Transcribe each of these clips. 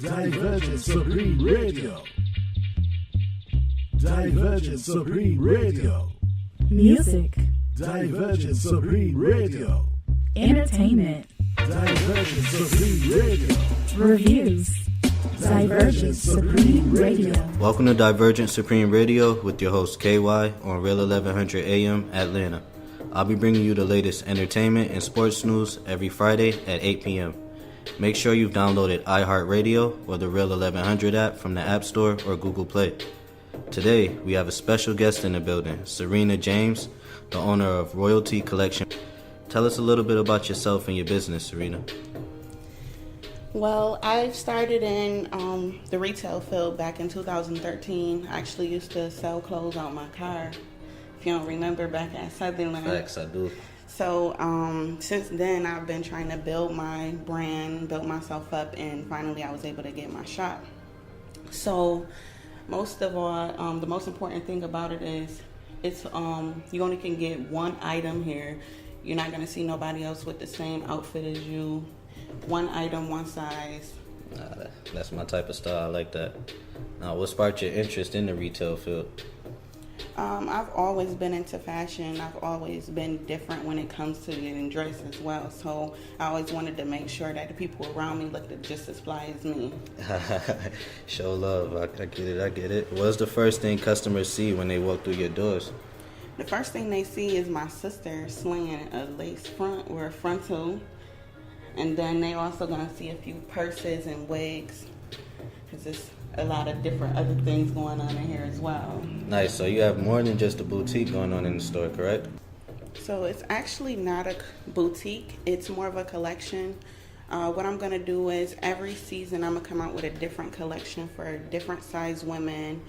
Divergent Supreme Radio. Divergent Supreme Radio. Music. Divergent Supreme Radio. Entertainment. Divergent Supreme Radio. Reviews. Divergent Supreme Radio. Welcome to Divergent Supreme Radio with your host KY on Real 1100 AM Atlanta. I'll be bringing you the latest entertainment and sports news every Friday at 8 p.m. Make sure you've downloaded iHeartRadio or the Real 1100 app from the App Store or Google Play. Today, we have a special guest in the building, Sarina James, the owner of Royalty Collection. Tell us a little bit about yourself and your business, Sarina. Well, I started in the retail field back in 2013. I actually used to sell clothes on my car, if you don't remember, back at Sutherland. Facts, I do. So since then, I've been trying to build my brand, build myself up, and finally I was able to get my shop. So most of all, the most important thing about it is it's you only can get one item here. You're not going to see nobody else with the same outfit as you. One item, one size. That's my type of style. I like that. Now, what sparked your interest in the retail field? I've always been into fashion. I've always been different when it comes to getting dressed as well. So I always wanted to make sure that the people around me looked just as fly as me. Show love. I get it. What's the first thing customers see when they walk through your doors? The first thing they see is my sister slaying a lace front or a frontal. And then they also going to see a few purses and wigs, because there's a lot of different other things going on in here as well. Nice. So you have more than just a boutique going on in the store, correct? So it's actually not a boutique. It's more of a collection. What I'm going to do is every season I'm going to come out with a different collection for different size women,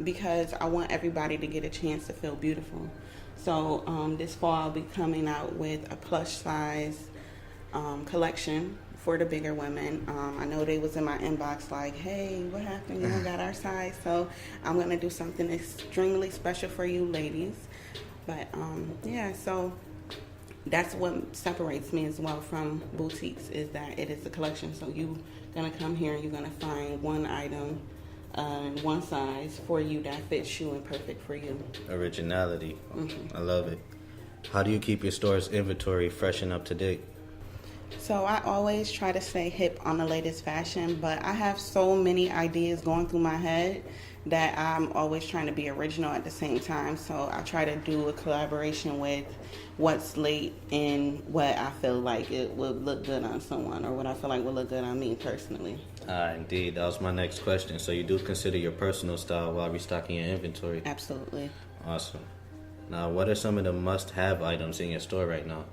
because I want everybody to get a chance to feel beautiful. So this fall I'll be coming out with a plush size collection for the bigger women. I know they was in my inbox like, hey, what happened? You don't got our size. So I'm going to do something extremely special for you ladies. But yeah, so that's what separates me as well from boutiques, is that it is a collection. So you're going to come here and you're going to find one item, one size for you that fits you and perfect for you. Originality. I love it. How do you keep your store's inventory fresh and up to date? So I always try to stay hip on the latest fashion, but I have so many ideas going through my head that I'm always trying to be original at the same time. So I try to do a collaboration with what's late and what I feel like it would look good on someone, or what I feel like would look good on me personally. Indeed. That was my next question. So you do consider your personal style while restocking your inventory? Absolutely. Awesome. Now, what are some of the must-have items in your store right now?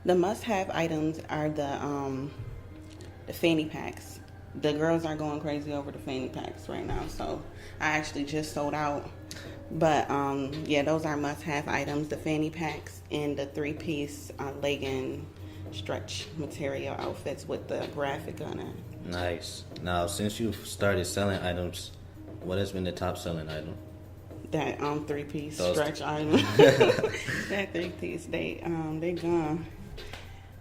The must-have items are the fanny packs. The girls are going crazy over the fanny packs right now, so I actually just sold out. But yeah, those are must-have items: the fanny packs and the three-piece legging stretch material outfits with the graphic on it. Nice. Now, since you've started selling items, what has been the top-selling item? That three-piece stretch item. That three-piece, they gone.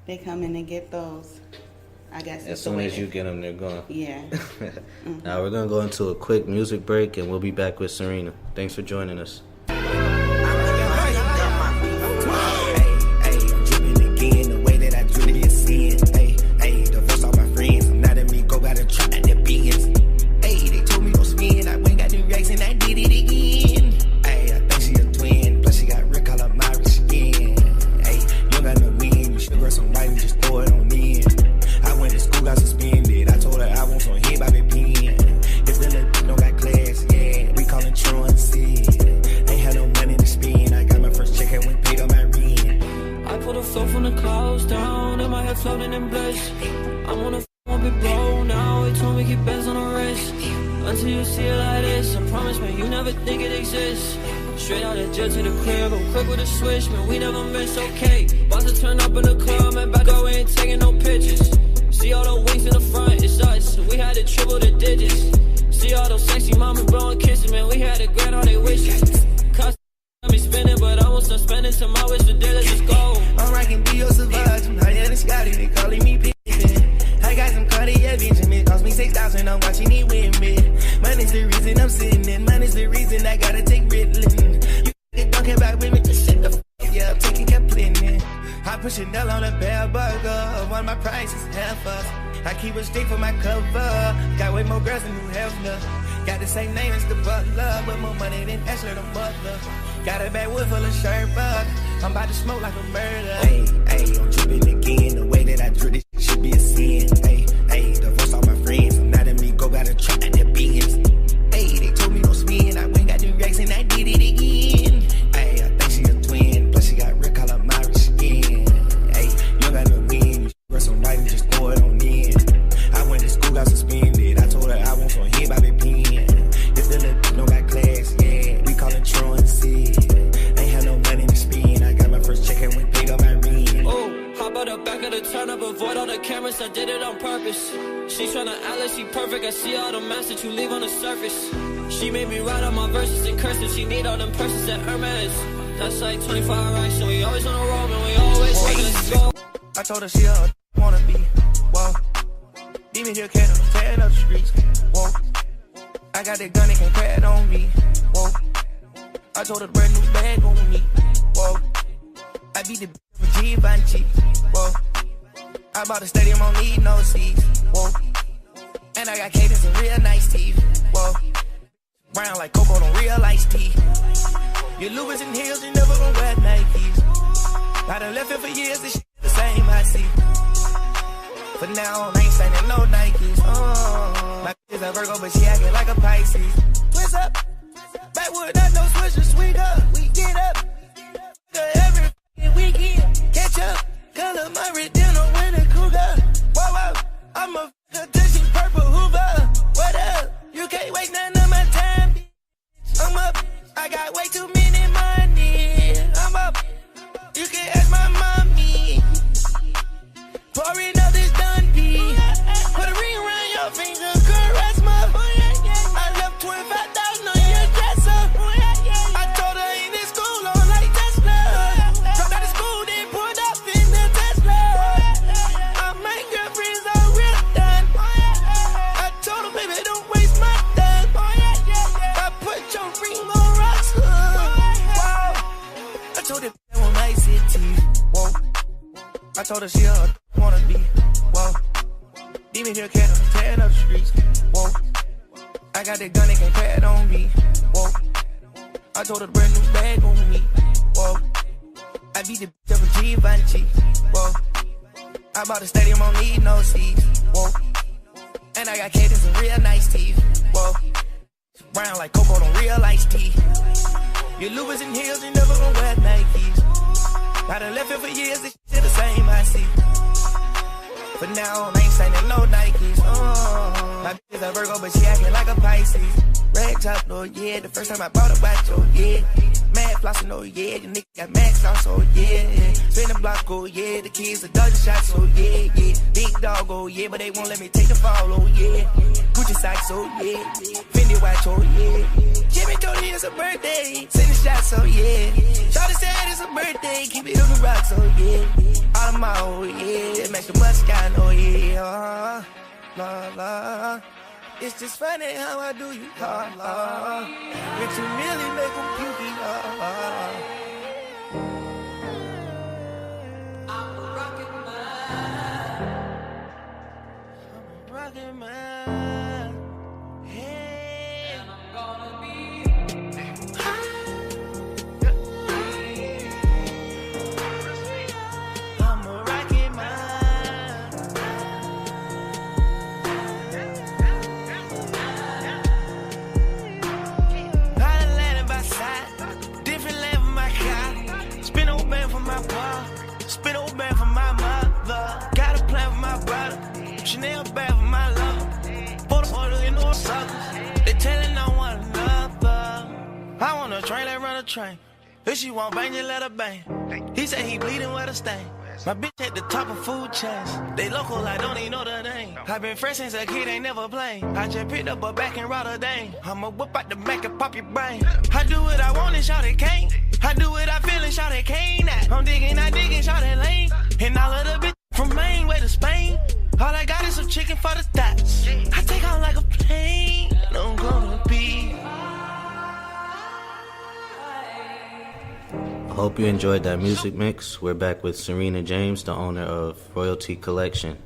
They come in and get those. I guess as soon as you get them, they're gone. Yeah. Now we're gonna go into a quick music break, and we'll be back with Sarina. Thanks for joining us. Floating in bliss. I'm on a big bro now. He told me keep bands on the wrist. Until you see it like this, I promise, man, you never think it exists. Straight out of jail to the crib, I'm quick with a switch, man, we never miss, okay. About to turn up in the club, man, back up, we ain't taking no pictures. See all the wings in the front, it's us, we had to triple the digits. See all those sexy mama blowing kisses, man, we had to grant all they wishes. Cuss got me spinning, but I won't stop spending till my wish for day, let's just go. I'm rocking Dior Savage, I'm higher than Scotty, they calling me Pippin. I got some Cartier Benjamin when I'm watching it with me. Money's the reason I'm sitting in. Money's the reason I gotta take Ritalin. You don't care about women, just shut the f*** yeah, I'm taking Kaplan. I put Chanel on a bell burger. One of my prices, half us. I keep it straight for my cover. Got way more girls than who have none. Got the same name as the butler, but more money than Ashley the mother. Got a backwood full of Sherbert. I'm about to smoke like a murder. Hey, hey, I'm tripping again. The way that I drew this should be a sin. Hey, hey, divorce all my friends. I'm not in me, go got a truck at their beans. Hey, they told me no spin. I went got them racks and I did it again. Hey, I think she a twin. Plus she got red color my skin. Hey, you got no win. You run some right and just throw it on in. I went to school, got suspended. I told her I want some hip, I be peeing. If the little bitch no got class, yeah, we call it truancy. Ain't had no money to spend. I got my first check and went paid on my rent. Oh, hop out the back of the turn up, avoid all the cameras. I did it on purpose. She tryna act like she perfect. I see all the maps that you leave on the surface. She made me write all my verses in cursive. She need all them purses at Hermes. That's like 25 racks, so we always on the road, and we always let's go. I told her she a wanna be. Whoa. Demon here can't tearing up the streets. Whoa. I got that gun, they can't crack on me. Whoa. I told her brand new bag on me. Whoa. I beat the with Givenchy. Whoa. I bought a stadium, I don't need no seats. Whoa. And I got cadence and real nice teeth. Whoa. Brown like cocoa, don't real iced tea. Your Louis and heels, you never gon' wear Nikes. I done left it for years, this shit the same I see. But now I ain't standing no Nikes. My bitch is a Virgo, but she acting like a Pisces. Twist up, backwood, not no swisher, sweet up. We get up, every weekend. Catch up, color my red dinner with a cougar. Whoa, whoa, I'm a touching purple Hoover. What up? You can't waste none of my time. I'm up, I got way too many money. I'm up, you can ask my mommy. Pouring up this done pee. Put a ring around your finger, caress my. I left 25,000 on your dresser. I told her in this school on like Tesla. Dropped out of school, then pulled up in the Tesla. I make girlfriends all real done. I told her, baby, don't waste my time. I put your ring on rocks. Wow. I told her I want nice city. Whoa. I told her she a wanna be. Whoa. Demon here can't tearing up the streets. Whoa. I got that gun, they can't crack on me. Whoa. I told her brand new bag on me. Whoa. I beat the bitch up with Givenchy. Whoa. I bought a stadium, I don't need no seats. Whoa. And I got cadence and real nice teeth. Whoa. Brown like cocoa, don't real iced tea. Your Louis and heels, you never gon' wear Nikes. I done left it for years, this shit the same I see. But now I ain't standing no Nikes. My bitch is a Virgo, but she acting like a Pisces. Red top, oh yeah, the first time I bought a watch, oh yeah. Mad flossing, oh yeah, the nigga got max sauce, oh yeah. Spin the block, oh yeah, the kids are dodging shots, oh yeah, yeah. Big dog, oh yeah, but they won't let me take the fall, oh yeah. Gucci socks, oh yeah. Fendi watch, oh yeah. Jimmy told me it's a birthday, send the shots, oh yeah. Shawty said it's a birthday, keep it on the rocks, oh yeah. All of my, oh yeah, make the muscat, oh yeah. La la. It's just funny how I do you, la la. Rich and really make them pukey, la la. I'm a rocket man. I'm a rocket man. Hey. And I'm gonna be I'm a rocket man. Spin old band for my mother. Got a plan for my brother. Chanel bag for my lover. For the order in the suckers. They telling on one another. I want a train, let run a train. If she want bang, just let her bang. He said he bleeding with a stain. My bitch at the top of food chains. They local, I don't even know the name. I been fresh since a kid, ain't never played. I just picked up a back in Rotterdam. I'ma whip out the back and pop your brain. I do what I want and shout it can't. I do what I feel and shout it can't. I'm digging, shout it lane. And all of the bitch from Maine way to Spain. All I got is some chicken for the stats. I take on like a hope you enjoyed that music mix. We're back with Sarina James, the owner of Royalty Collection.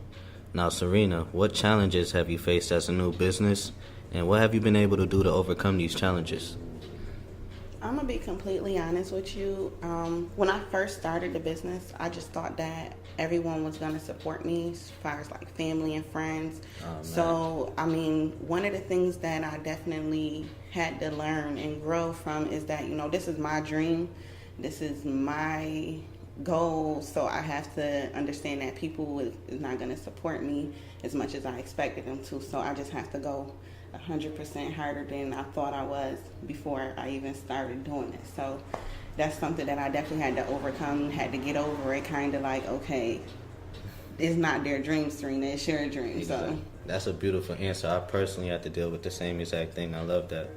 Now, Sarina, what challenges have you faced as a new business, and what have you been able to do to overcome these challenges? I'm going to be completely honest with you. When I first started the business, I just thought that everyone was going to support me as far as like family and friends. So, I mean, one of the things that I definitely had to learn and grow from is that, you know, this is my dream. This is my goal. So I have to understand that people is not going to support me as much as I expected them to. So I just have to go 100% harder than I thought I was before I even started doing it. So that's something that I definitely had to overcome, had to get over it, kind of like, okay, it's not their dream, Sarina, it's your dream. So that's a beautiful answer. I personally had to deal with the same exact thing. I love that.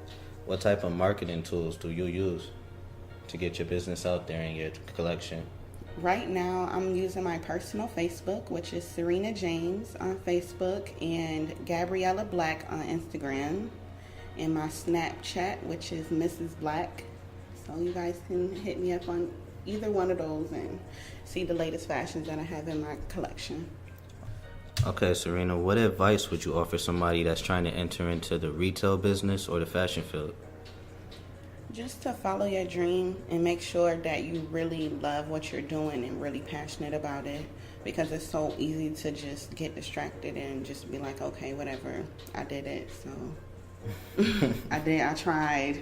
What type of marketing tools do you use to get your business out there and your collection? Right now, I'm using my personal Facebook, which is Sarina James on Facebook, and Gabriella Black on Instagram, and my Snapchat, which is Mrs. Black. So you guys can hit me up on either one of those and see the latest fashions that I have in my collection. Okay, Sarina, what advice would you offer somebody that's trying to enter into the retail business or the fashion field? Just to follow your dream and make sure that you really love what you're doing and really passionate about it, because it's so easy to just get distracted and just be like, okay, whatever, I did it, so I tried.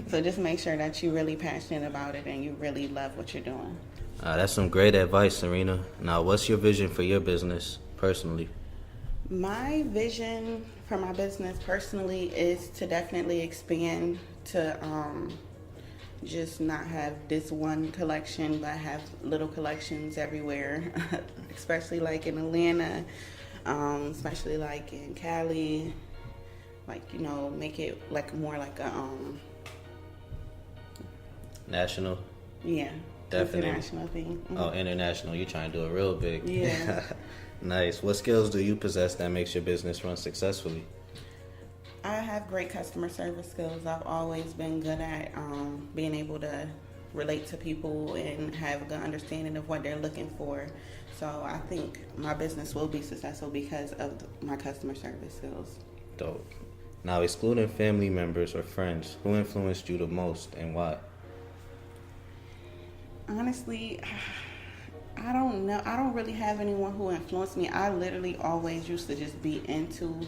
So just make sure that you're really passionate about it and you really love what you're doing. That's some great advice, Sarina. Now, what's your vision for your business personally? My vision for my business personally is to definitely expand to just not have this one collection, but have little collections everywhere, especially like in Atlanta, especially like in Cali, like, you know, make it like more like a national? Yeah, definitely. International thing. Mm-hmm. Oh, international. You're trying to do it real big. Yeah. Nice. What skills do you possess that makes your business run successfully? I have great customer service skills. I've always been good at being able to relate to people and have a good understanding of what they're looking for. So I think my business will be successful because of my customer service skills. Dope. Now, excluding family members or friends, who influenced you the most and why? Honestly, I don't know. I don't really have anyone who influenced me. I literally always used to just be into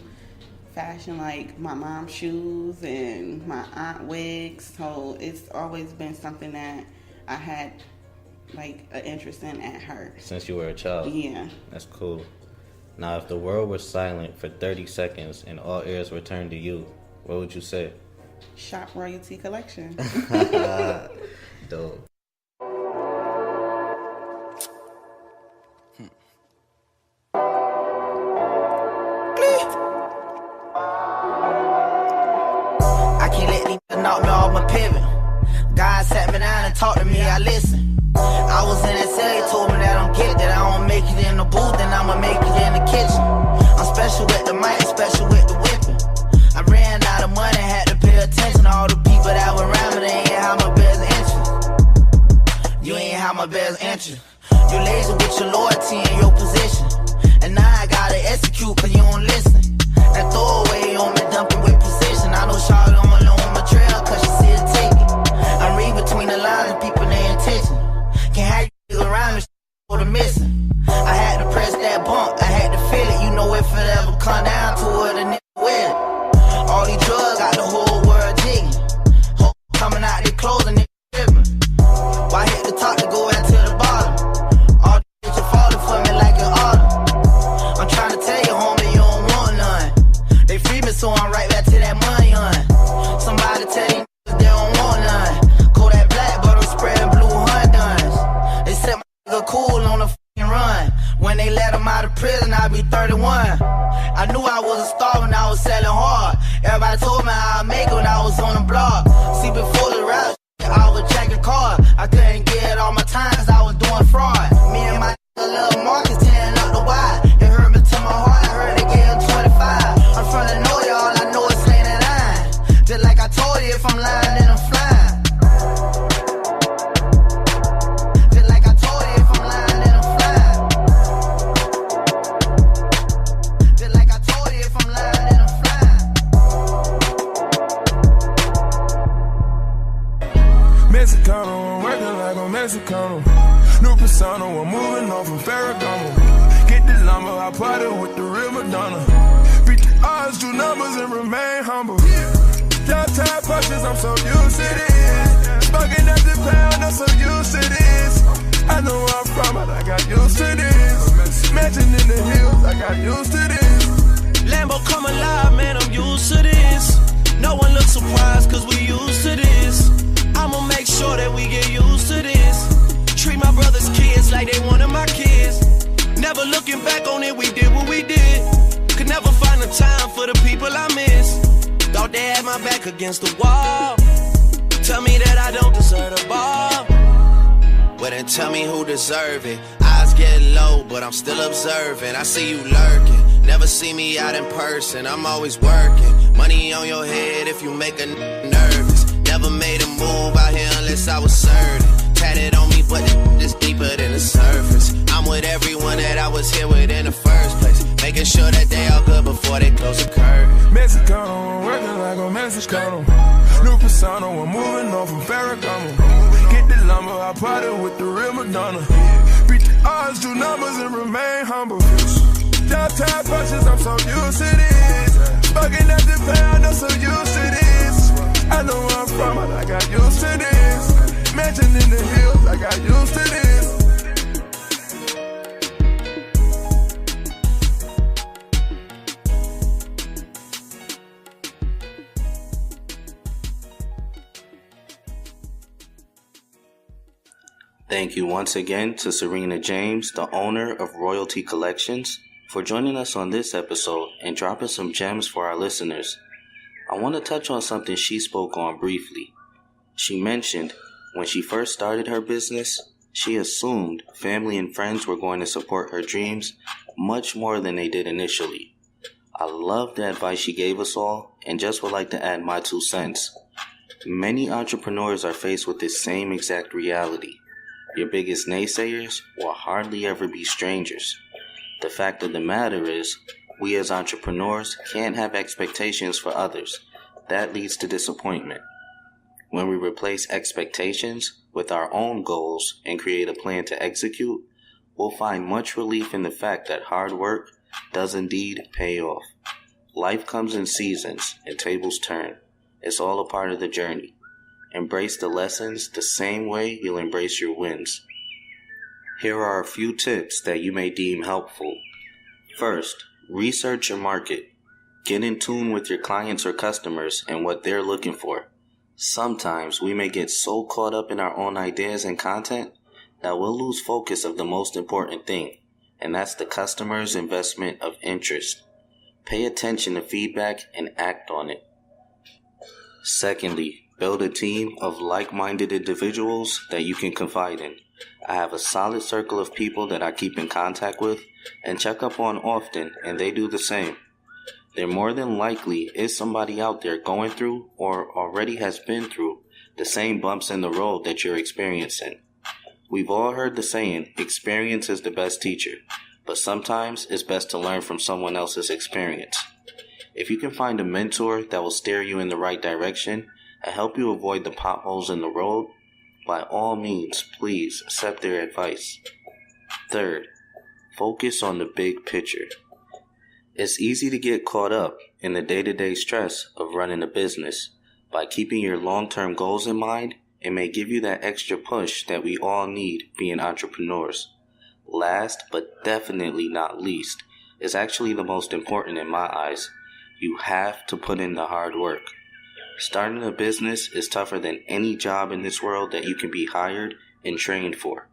fashion, like my mom's shoes and my aunt wigs. So it's always been something that I had like an interest in at her. Since you were a child? Yeah. That's cool. Now, if the world were silent for 30 seconds and all ears were turned to you, what would you say? Shop Royalty Collection. Dope. Knocked me off my pivot. God sat me down and talked to me, I listened. I was in that cell, he told me that I'm get that I don't make it in the booth, then I'ma make it in the kitchen. I'm special with the mic, special with the whipping. I ran out of money, had to pay attention to all the people that were around me. They ain't have my best interest. You ain't have my best interest. You lazy with your loyalty and your position, and now I gotta execute cause you don't listen. That throwaway on me dumping with precision. I know Charlotte on my trail cause she see it take it. I read between the lines and people their intention. Can't have you around me for the missing. I had to press that bump, I had to feel it. You know if it ever come down to it, a nigga with it. All these drugs got the whole world jigging. Hope coming out they clothes and they tripping. Why hit the top to go out to the bottom? All these bitches falling for me like an autumn. I'm trying to tell you, homie, you don't want none. They free me, so I'm right back to that money, hun. Somebody tell these niggas they don't want none. Kodak black, but I'm spreading blue Honduras. They set my nigga cool on the fucking run. When they let him out of prison, I'll be 31. I knew I was a star when I was selling hard. Everybody told me I'd make it when I was on the block. See, before the rap, I was checking cars. I couldn't get all my time cause I was doing fraud. Me and my little Marcus tearing up the wide. It hurt me to my heart, I heard they gave him 25. I'm from the know y'all, I know it's laying at 9. Just like I told you, if I'm lying, then I'm flying. Mexicano. New persona, I'm moving on from Ferragamo. Get the lumber, I party with the real Madonna. Beat the odds, do numbers, and remain humble. Downtown punches, I'm so used to this. Smoking at the pound, I'm so used to this. I know where I'm from, but I got used to this. Mansion in the hills, I got used to this. Lambo come alive, man, I'm used to this. No one looks surprised, cause we used to this. I'ma make sure that we get used to this. Treat my brother's kids like they one of my kids. Never looking back on it, we did what we did. Could never find the time for the people I miss. Thought they had my back against the wall. Tell me that I don't deserve the ball. Well then tell me who deserve it. Eyes get low, but I'm still observing. I see you lurking. Never see me out in person, I'm always working. Money on your head if you make a nervous. Never made a move out here unless I was certain. Tatted on me, but it's deeper than the surface. I'm with everyone that I was here with in the first place. Making sure that they all good before they close the curtain. Mexicano, I'm working like a Mexicano. New persona, I'm moving on from Ferragamo. Get the lumber, I party with the real Madonna. Beat the odds, do numbers, and remain humble. Downtown punches, I'm so used to this. Smoking at the pound, I'm so used to this. I know where I'm from, but I got used to this. Mansion in the hills, I got used to this. Thank you once again to Sarina James, the owner of Royalty Collections, for joining us on this episode and dropping some gems for our listeners. I want to touch on something she spoke on briefly. She mentioned when she first started her business, she assumed family and friends were going to support her dreams much more than they did initially. I love the advice she gave us all and just would like to add my 2 cents. Many entrepreneurs are faced with this same exact reality. Your biggest naysayers will hardly ever be strangers. The fact of the matter is, we as entrepreneurs can't have expectations for others. That leads to disappointment. When we replace expectations with our own goals and create a plan to execute, we'll find much relief in the fact that hard work does indeed pay off. Life comes in seasons and tables turn. It's all a part of the journey. Embrace the lessons the same way you'll embrace your wins. Here are a few tips that you may deem helpful. First, research your market. Get in tune with your clients or customers and what they're looking for. Sometimes we may get so caught up in our own ideas and content that we'll lose focus of the most important thing, and that's the customer's investment of interest. Pay attention to feedback and act on it. Secondly, build a team of like-minded individuals that you can confide in. I have a solid circle of people that I keep in contact with and check up on often, and they do the same. There more than likely is somebody out there going through or already has been through the same bumps in the road that you're experiencing. We've all heard the saying, experience is the best teacher, but sometimes it's best to learn from someone else's experience. If you can find a mentor that will steer you in the right direction and help you avoid the potholes in the road, by all means, please accept their advice. Third, focus on the big picture. It's easy to get caught up in the day-to-day stress of running a business. By keeping your long-term goals in mind, it may give you that extra push that we all need being entrepreneurs. Last, but definitely not least, is actually the most important in my eyes. You have to put in the hard work. Starting a business is tougher than any job in this world that you can be hired and trained for.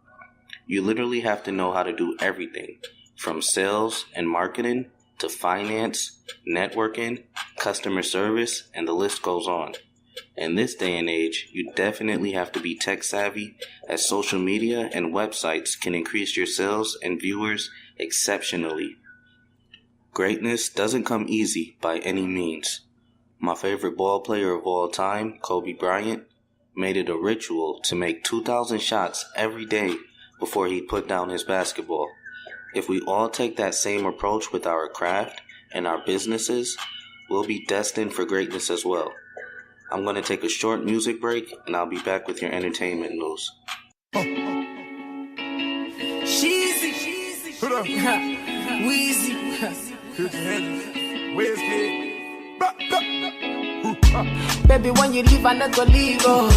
You literally have to know how to do everything, from sales and marketing to finance, networking, customer service, and the list goes on. In this day and age, you definitely have to be tech savvy, as social media and websites can increase your sales and viewers exceptionally. Greatness doesn't come easy by any means. My favorite ball player of all time, Kobe Bryant, made it a ritual to make 2,000 shots every day before he put down his basketball. If we all take that same approach with our craft and our businesses, we'll be destined for greatness as well. I'm going to take a short music break and I'll be back with your entertainment news. Weezy. Where's kid? Baby, when you leave, I not go leave, oh.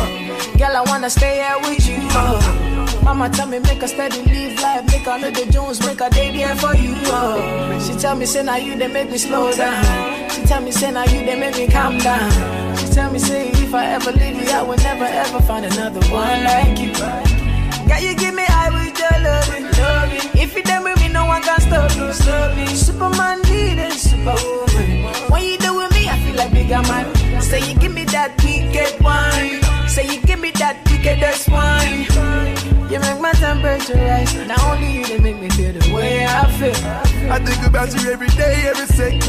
Girl, I wanna stay here with you, oh. Mama tell me make a steady live life, make a little Jones, make a day there for you, oh. She tell me say now you they make me slow down. She tell me say now you they make me calm down. She tell me say if I ever leave you, I will never ever find another one like you. Girl, you give me high with your loving. If you done with me, no one can stop me. Superman needed superwoman. When you do with me, I feel like bigger man. Say you give me that wicked wine. Say you give me that wickedest wine. You make my temperature rise. Not only you, they make me feel the way I feel. I think about you every day, every second.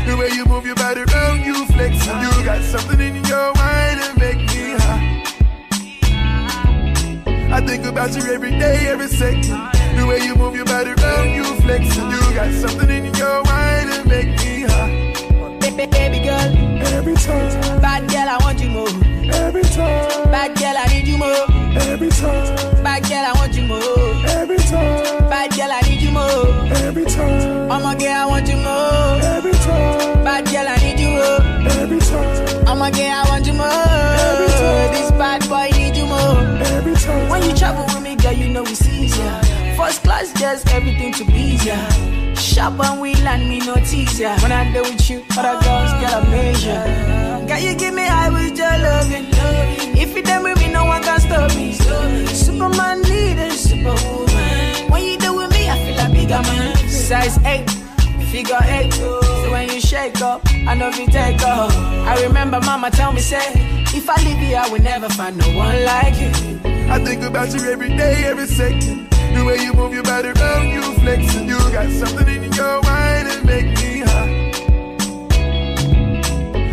The way you move your body around, you flex. You got something in your mind that make me high. I think about you every day, every second. The way you move your body around, you flex. You got something in your mind that make me high. Baby girl, Every time, bad girl, I want you more. every time, Bad girl, I need you more. every time, Bad girl, I want you more. every time, Bad girl, I need you more. every time, I'm a girl, I want you more. every time, Bad girl, I need you more. every time, I'm a girl, I want you more. This bad boy need you more. every time. When you travel with me, girl, you know it's easier. First class, just everything to be easier. Shop and we land me no teaser. When I do with you, other girls get a measure. Girl, you give me high with your loving. If you done with me, no one can stop me. Superman needed superwoman. When you do with me, I feel like bigger man. Size 8, figure 8. So when you shake up, I know if you take off. I remember mama tell me, say, if I leave you, I will never find no one like you. I think about you every day, every second. The way you move your body around, you flex. And you got something in your mind that make me high.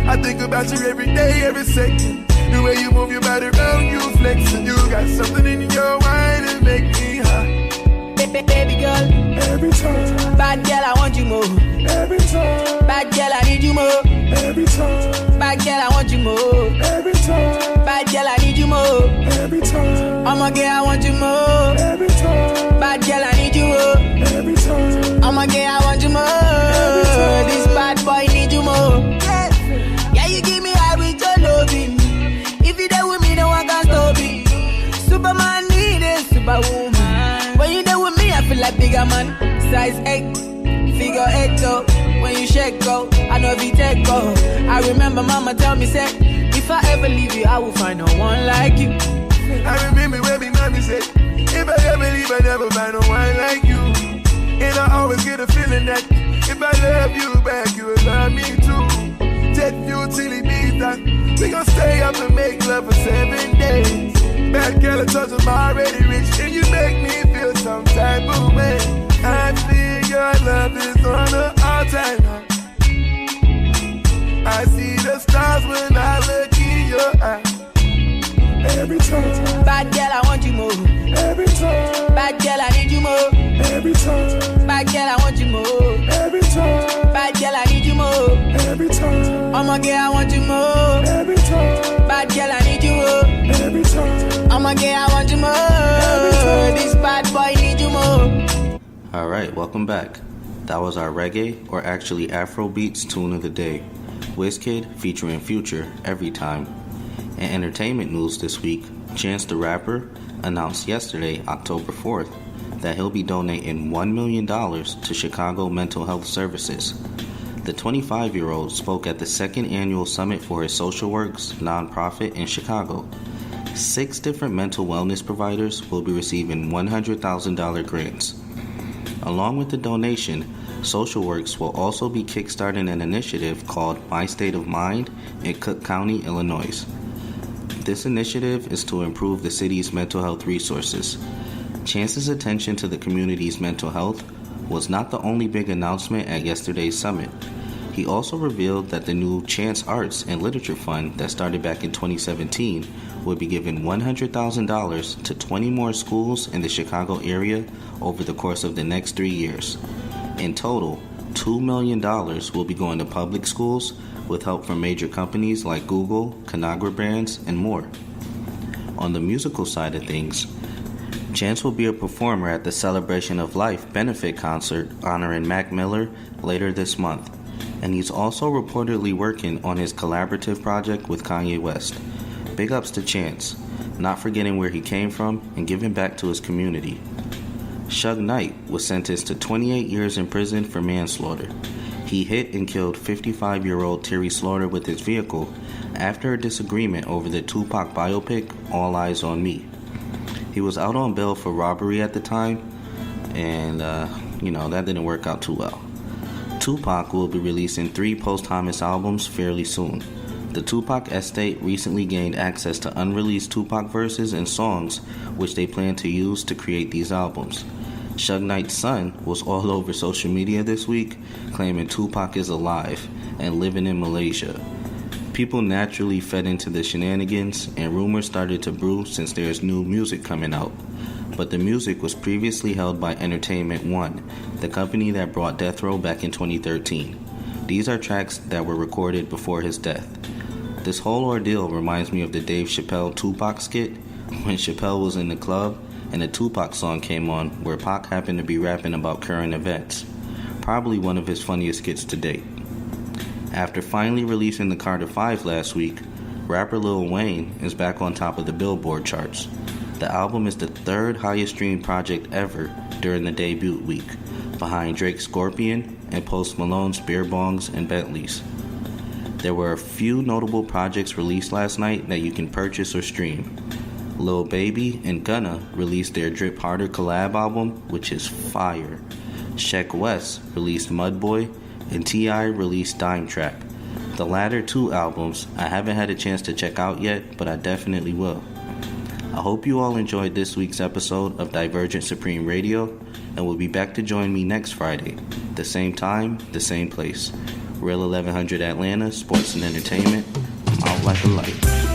I think about you every day, every second. The way you move your body around, you flex. And you got something in your mind that make me high. Baby girl, Every time, bad girl, I want you more. every time, Bad girl, I need you more. every time, Bad girl, I want you more. every time, Bad girl, I need you more. every time, I'm a girl, I want you more. every time, Bad girl, I need you more. every time, I'm a girl, I want you more. This bad boy need you more. Yeah, you give me high with your loving. If you there with me, no one can stop me. Superman needed superwoman. When you there with me, I feel like bigger man. Size 8, figure 8 though. When you shake go, I know if you take go. I remember mama tell me, say, if I ever leave you, I will find no one like you. I remember when me mommy said, if I ever leave, I never find no one like you. And I always get a feeling that if I love you back, you will love me too. Jet fuel till it beats that. We gon' stay up and make love for 7 days. Bad girl, I told you I'm already rich, and you make me feel some type of way. I feel your love is on the all-time high. I see the stars when I look in your eyes. Every time, Bad girl, I want you more. every time, Bad girl, I need you more. every time, Bad girl, I want you more. every time, Bad girl, I need you more. every time, I'm a girl, I want you more. every time, Bad girl, I need you more. every time. I'm a girl, I want you more. This bad boy need you more. Alright, welcome back. That was our reggae, or actually Afro beats tune of the day. WizKid featuring Future, Every Time. In entertainment news this week, Chance the Rapper announced yesterday, October 4th, that he'll be donating $1 million to Chicago Mental Health Services. The 25-year-old spoke at the second annual summit for his social works nonprofit in Chicago. 6 different mental wellness providers will be receiving $100,000 grants. Along with the donation, Social Works will also be kickstarting an initiative called My State of Mind in Cook County, Illinois. This initiative is to improve the city's mental health resources. Chance's attention to the community's mental health was not the only big announcement at yesterday's summit. He also revealed that the new Chance Arts and Literature Fund that started back in 2017 would be giving $100,000 to 20 more schools in the Chicago area over the course of the next 3 years. In total, $2 million will be going to public schools with help from major companies like Google, Conagra Brands, and more. On the musical side of things, Chance will be a performer at the Celebration of Life benefit concert honoring Mac Miller later this month, and he's also reportedly working on his collaborative project with Kanye West. Big ups to Chance, not forgetting where he came from and giving back to his community. Suge Knight was sentenced to 28 years in prison for manslaughter. He hit and killed 55-year-old Terry Slaughter with his vehicle after a disagreement over the Tupac biopic, All Eyes on Me. He was out on bail for robbery at the time, and, that didn't work out too well. Tupac will be releasing 3 posthumous albums fairly soon. The Tupac estate recently gained access to unreleased Tupac verses and songs, which they plan to use to create these albums. Suge Knight's son was all over social media this week, claiming Tupac is alive and living in Malaysia. People naturally fed into the shenanigans, and rumors started to brew since there's new music coming out. But the music was previously held by Entertainment One, the company that brought Death Row back in 2013. These are tracks that were recorded before his death. This whole ordeal reminds me of the Dave Chappelle Tupac skit, when Chappelle was in the club and a Tupac song came on where Pac happened to be rapping about current events. Probably one of his funniest skits to date. After finally releasing the Carter 5 last week, rapper Lil Wayne is back on top of the Billboard charts. The album is the 3rd highest streamed project ever during the debut week, behind Drake's Scorpion and Post Malone's Beer Bongs and Bentleys. There were a few notable projects released last night that you can purchase or stream. Lil Baby and Gunna released their Drip Harder collab album, which is fire. Sheck West released Mud Boy, and T.I. released Dime Trap. The latter 2 albums I haven't had a chance to check out yet, but I definitely will. I hope you all enjoyed this week's episode of Divergent Supreme Radio, and will be back to join me next Friday, the same time, the same place. Real 1100 Atlanta, sports and entertainment. I'm out like a light.